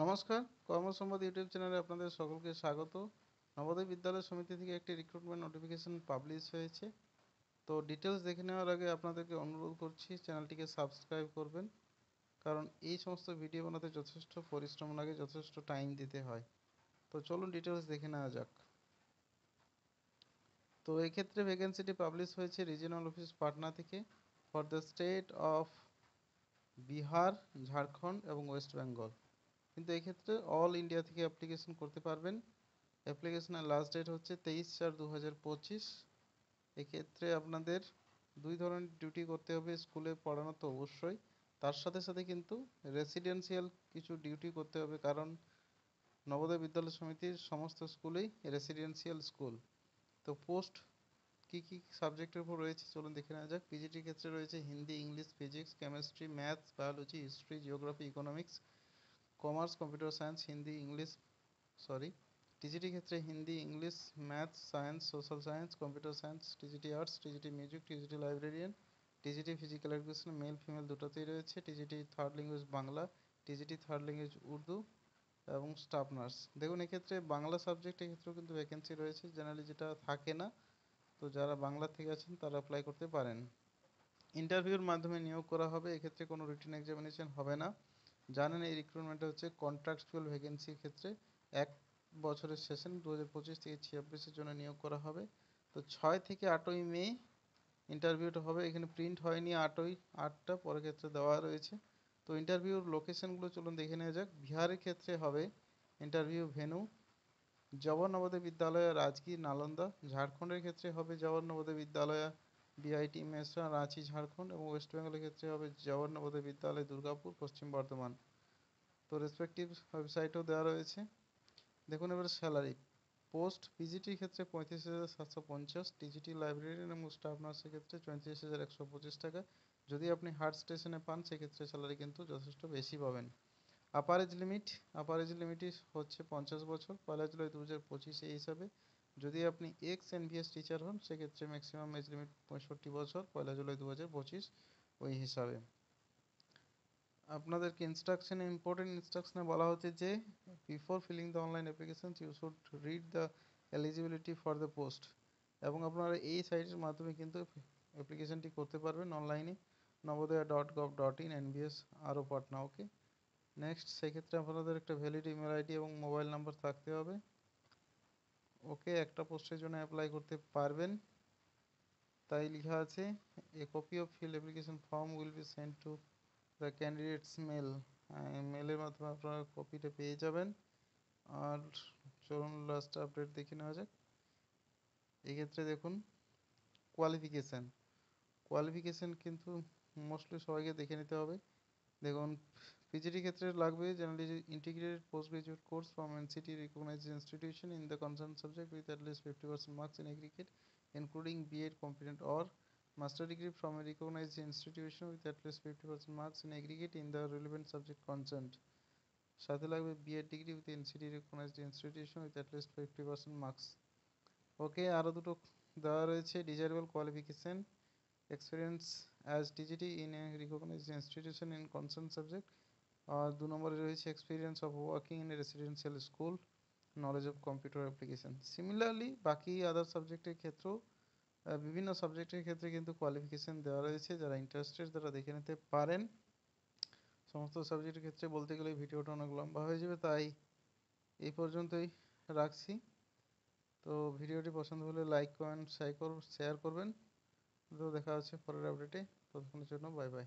নমস্কার, কর্মসংবাদ ইউটিউব চ্যানেলে আপনাদের সকলকে স্বাগত। নবোদয় বিদ্যালয় সমিতি থেকে একটি রিক্রুটমেন্ট নোটিফিকেশন পাবলিশ হয়েছে। তো ডিটেলস দেখে নেওয়ার আগে আপনাদেরকে অনুরোধ করছি চ্যানেলটিকে সাবস্ক্রাইব করবেন, কারণ এই সমস্ত ভিডিও বানাতে যথেষ্ট পরিশ্রম লাগে, যথেষ্ট টাইম দিতে হয়। তো চলুন ডিটেলস দেখে নেওয়া যাক। তো এক্ষেত্রে ভ্যাকেন্সিটি পাবলিশ হয়েছে রিজিওনাল অফিস পাটনা থেকে for the state of Bihar, Jharkhand এবং ওয়েস্ট বেঙ্গল। কিন্তু এক্ষেত্রে অল ইন্ডিয়া থেকে অ্যাপ্লিকেশন করতে পারবেন। অ্যাপ্লিকেশনের লাস্ট ডেট হচ্ছে 23/4/2025। এক্ষেত্রে আপনাদের দুই ধরনের ডিউটি করতে হবে। স্কুলে পড়ানো তো অবশ্যই, তার সাথে সাথে কিন্তু রেসিডেন্সিয়াল কিছু ডিউটি করতে হবে, কারণ নবোদয় বিদ্যালয় সমিতির সমস্ত স্কুলেই রেসিডেন্সিয়াল স্কুল। তো পোস্ট কি কি সাবজেক্টের উপর রয়েছে চলুন দেখে নেওয়া যাক। পিজিটির ক্ষেত্রে রয়েছে Hindi, English, physics, chemistry, maths, biology, history, geography, economics, commerce, computer science, Hindi, English, TGT ক্ষেত্রে Hindi, English, maths, science, social science, computer science, TGT arts, TGT music, TGT librarian, TGT physical education, male female দুটোতেই রয়েছে, TGT third language Bangla, TGT third language Urdu এবং staff nurse. দেখুন এক্ষেত্রে বাংলা সাবজেক্টের ক্ষেত্রেও কিন্তু vacancy রয়েছে, জেনারেলি যেটা থাকে না। তো যারা বাংলা থেকে আছেন তারা অ্যাপ্লাই করতে পারেন। ইন্টারভিউর মাধ্যমে নিয়োগ করা হবে, এক্ষেত্রে কোনো রিটেন এক্সামিনেশন হবে না। জানেন এই রিক্রুটমেন্টটা হচ্ছে কন্ট্রাকচুয়াল ভ্যাকেন্সির ক্ষেত্রে 1 বছরের সেশন 2025 থেকে 26-এর জন্য নিয়োগ করা হবে। তো 6 থেকে 8ই মে ইন্টারভিউটা হবে। এখানে প্রিন্ট হয়নি 8টা, পরের ক্ষেত্রে দেওয়া রয়েছে। তো ইন্টারভিউর লোকেশনগুলো চলুন দেখে নেওয়া যাক। বিহারের ক্ষেত্রে হবে ইন্টারভিউ ভেন্যু জওহর নবোদয় বিদ্যালয় রাজগীর, নালন্দা। ঝাড়খণ্ডের ক্ষেত্রে হবে জওহর নবোদয় বিদ্যালয় বিআইটি মেসরা, রাঁচি, ঝাড়খণ্ড। এবং ওয়েস্ট বেঙ্গলের ক্ষেত্রে হবে জওহর নবোদয় বিদ্যালয় দুর্গাপুর, পশ্চিম বর্ধমান। তো রেসপেক্টিভ ওয়েবসাইটেও দেওয়া রয়েছে। দেখুন এবার স্যালারি। পোস্ট পিজিটির ক্ষেত্রে 35,750, টিজিটি লাইব্রেরিয়ান এবং স্টাফ নার্সের ক্ষেত্রে 34,125 টাকা। যদি আপনি হার্ড স্টেশনে পান সেক্ষেত্রে স্যালারি কিন্তু যথেষ্ট বেশি পাবেন। আপার এজ লিমিট হচ্ছে 50 বছর, 1 জুলাই 2025 এই হিসাবে। যদি আপনি এক্স এনভিএস টিচার হন সেক্ষেত্রে ম্যাক্সিমাম এজ লিমিট 65 বছর, 1 জুলাই 2025 ওই হিসাবে। আপনাদেরকে ইনস্ট্রাকশনে, ইম্পর্টেন্ট ইনস্ট্রাকশনে বলা হচ্ছে যে before filling the online application you should read the eligibility for the post. এবং আপনারা এই সাইটের মাধ্যমে কিন্তু অ্যাপ্লিকেশনটি করতে পারবেন অনলাইনে, navodaya.gov.in NVS আরও পাটনা। ওকে, নেক্সট, সেক্ষেত্রে আপনাদের একটা ভ্যালিড ইমেল আইডি এবং মোবাইল নাম্বার থাকতে হবে। ওকে, একটা পোস্টের জন্য অ্যাপ্লাই করতে পারবেন, তাই লেখা আছে a copy of filled application form will be send to the candidates mail. মেলের মাধ্যমে আপনারা কপিটা পেয়ে যাবেন। আর চলুন লাস্ট আপডেট দেখে নেওয়া যাক। এক্ষেত্রে দেখুন কোয়ালিফিকেশান কিন্তু মোস্টলি সবাইকে দেখে নিতে হবে। দেখুন পিজিটি ক্ষেত্রে লাগবে generally integrated post graduate course from NCT recognised institution in the concern subject with at least 50% marks in aggregate including B.Ed competent or master degree from a recognized institution with at least 50% marks in aggregate in the relevant subject concerned. সাথে লাগবে B.Ed degree with NCT recognized institution with at least 50% marks. ওকে, আরও দুটো দেওয়া রয়েছে desirable qualification experience as TGT in a recognised institution in concern subject. আর 2 নম্বরে রয়েছে experience of working in a residential school, knowledge of computer application. Similarly বাকি other সাবজেক্টের ক্ষেত্রেও বিভিন্ন সাবজেক্টের ক্ষেত্রে কিন্তু কোয়ালিফিকেশান দেওয়া রয়েছে, যারা ইন্টারেস্টেড তারা দেখে নিতে পারেন। সমস্ত সাবজেক্টের ক্ষেত্রে বলতে গেলে ভিডিওটা অনেক লম্বা হয়ে যাবে, তাই এই পর্যন্তই রাখছি। তো ভিডিওটি পছন্দ হলে লাইক কমেন্ট শেয়ার করবেন। তো দেখা হচ্ছে পরের আপডেটে, ততক্ষণের জন্য বাই বাই।